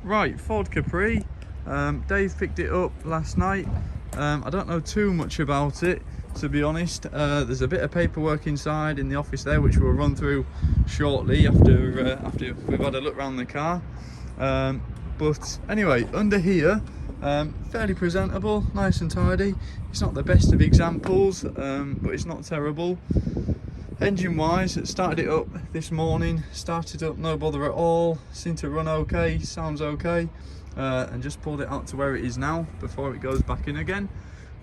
Right, Ford Capri. Dave picked it up last night. I don't know too much about it, to be honest. There's a bit of paperwork inside in the office there, which we'll run through shortly after we've had a look around the car. But anyway, under here, fairly presentable, nice and tidy. It's not the best of examples, but it's not terrible. Engine wise, it started it up this morning, started up no bother at all, seemed to run okay, sounds okay, and just pulled it out to where it is now before it goes back in again.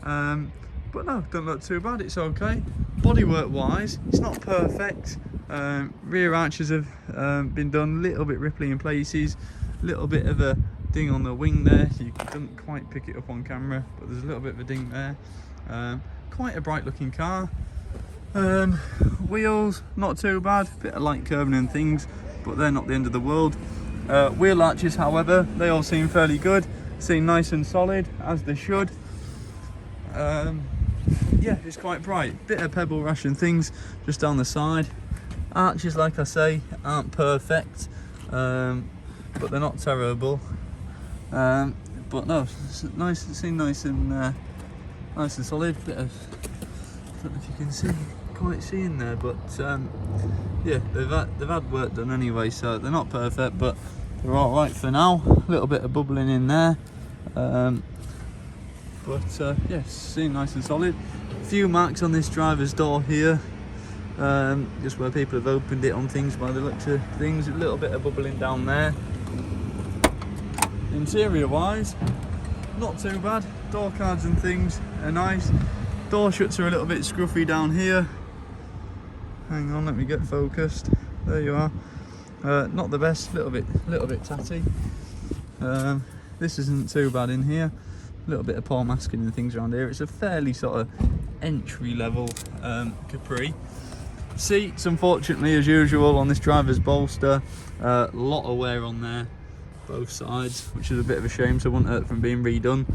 But no, don't look too bad, it's okay. Bodywork wise, it's not perfect. Rear arches have been done, a little bit ripply in places, a little bit of a ding on the wing there. You couldn't quite pick it up on camera, but there's a little bit of a ding there. Quite a bright looking car. Wheels, not too bad, bit of light curving and things, but they're not the end of the world. Wheel arches, however, they all seem fairly good, seem nice and solid, as they should. Yeah, it's quite bright, bit of pebble rash and things just down the side. Arches, like I say, aren't perfect, but they're not terrible. But no, it's nice, it seems nice and solid. Bit of, I don't know if you can see, quite see in there, but yeah, they've had work done anyway, so they're not perfect, but they're all right for now. A little bit of bubbling in there, but yeah, seem nice and solid. A few marks on this driver's door here, just where people have opened it on things by the looks of things. A little bit of bubbling down there. Interior wise, not too bad. Door cards and things are nice. Door shuts are a little bit scruffy down here. Hang on, let me get focused. There you are. Not the best, little bit tatty. This isn't too bad in here. A little bit of paw masking and things around here. It's a fairly sort of entry level Capri. Seats, unfortunately, as usual on this driver's bolster, a lot of wear on there, both sides, which is a bit of a shame, so it wouldn't hurt from being redone.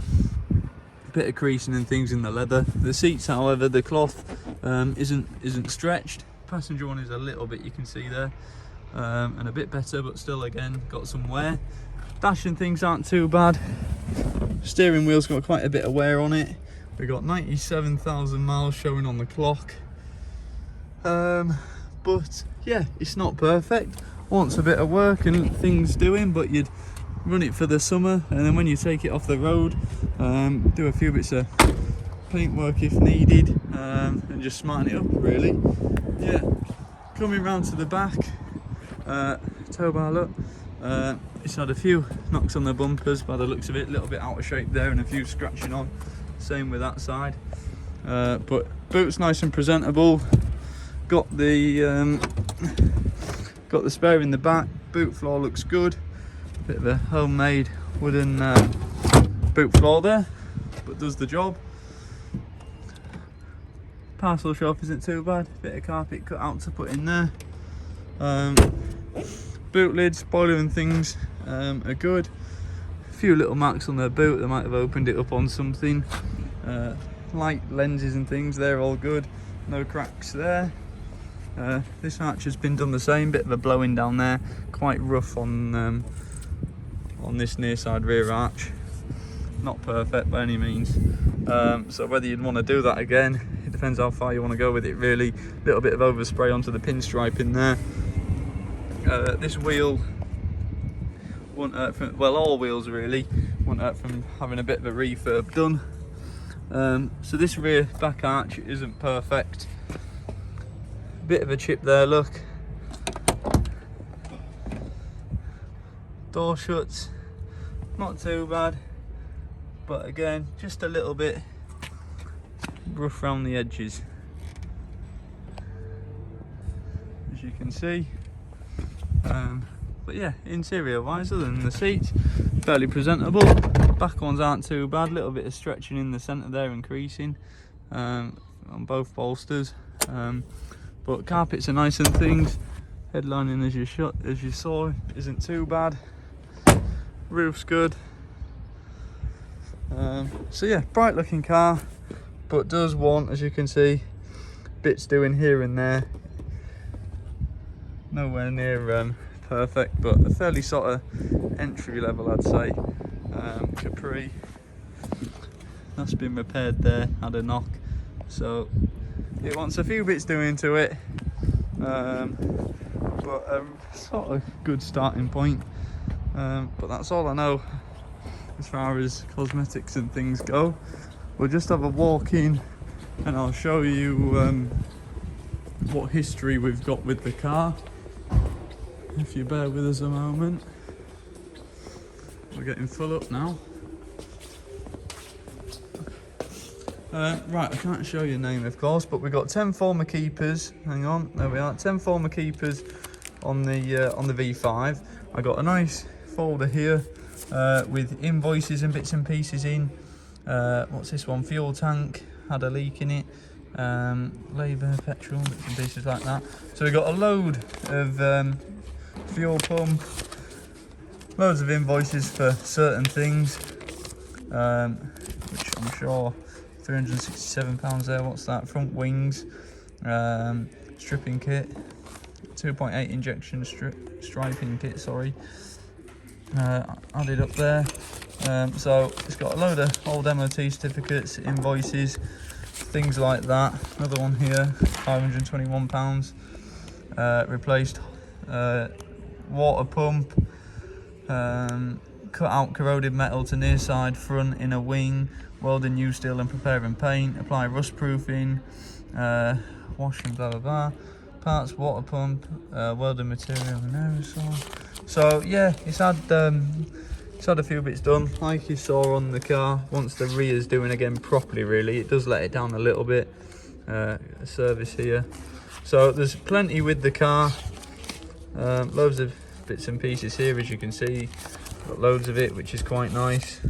A bit of creasing and things in the leather. The seats, however, the cloth isn't stretched. Passenger one is a little bit, you can see there, and a bit better, but still again got some wear. Dash and things aren't too bad. Steering wheel's got quite a bit of wear on it. We've got 97,000 miles showing on the clock. But yeah, it's not perfect. Wants a bit of work and things doing, but you'd run it for the summer, and then when you take it off the road, do a few bits of paint work if needed, and just smarten it up really. Yeah, coming round to the back, tow bar look, it's had a few knocks on the bumpers by the looks of it, a little bit out of shape there and a few scratching on, same with that side. But boot's nice and presentable. Got the spare in the back. Boot floor looks good. Bit of a homemade wooden boot floor there, but does the job. Parcel shelf isn't too bad. Bit of carpet cut out to put in there. Boot lid, spoiler and things are good. A few little marks on their boot. They might have opened it up on something. Light lenses and things, they're all good. No cracks there. This arch has been done the same. Bit of a blowing down there. Quite rough on this near side rear arch. Not perfect by any means. So whether you'd want to do that again, it depends how far you want to go with it really. A little bit of overspray onto the pinstripe in there. This wheel won't hurt from, well, all wheels really won't hurt from having a bit of a refurb done. So this rear back arch isn't perfect. Bit of a chip there, look. Door shuts, not too bad, but again, just a little bit rough around the edges, as you can see. But yeah, interior wise, other than the seats, fairly presentable. Back ones aren't too bad, little bit of stretching in the centre there and creasing on both bolsters. But carpets are nice and things. Headlining, as you saw, isn't too bad. Roof's good. So yeah, bright looking car, but does want, as you can see, bits doing here and there. Nowhere near perfect, but a fairly sort of entry level, I'd say. Capri, that's been repaired there, had a knock, so it wants a few bits doing to it, but a sort of good starting point. But that's all I know as far as cosmetics and things go. We'll just have a walk in and I'll show you what history we've got with the car, if you bear with us a moment. We're getting full up now. Right, I can't show you a name of course, but we've got 10 former keepers. Hang on, there we are, 10 former keepers on the V5. I got a nice folder here with invoices and bits and pieces in. What's this one? Fuel tank had a leak in it. Labour, petrol, bits and pieces like that. So we got a load of fuel pump, loads of invoices for certain things, which I'm sure £367 there. What's that? Front wings, stripping kit, 2.8 injection striping kit, sorry, added up there. So it's got a load of old MOT certificates, invoices, things like that. Another one here, £521. Replaced water pump, cut out corroded metal to near side, front, inner wing, welding new steel and preparing paint, apply rust proofing, washing, blah blah blah, parts, water pump, welding material and aerosol. So yeah, it's had a few bits done. Like you saw on the car, once the rear's doing again properly, really, it does let it down a little bit. A service here, so there's plenty with the car. Loads of bits and pieces here, as you can see. Got loads of it, which is quite nice.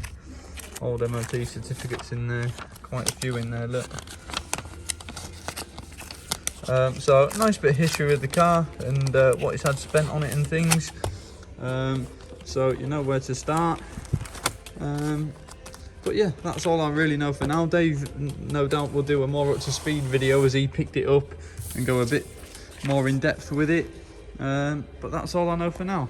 Old MOT certificates in there, quite a few in there, look. So nice bit of history with the car and what it's had spent on it and things. So you know where to start. But yeah, that's all I really know for now. Dave, no doubt, will do a more up to speed video as he picked it up and go a bit more in depth with it. But that's all I know for now.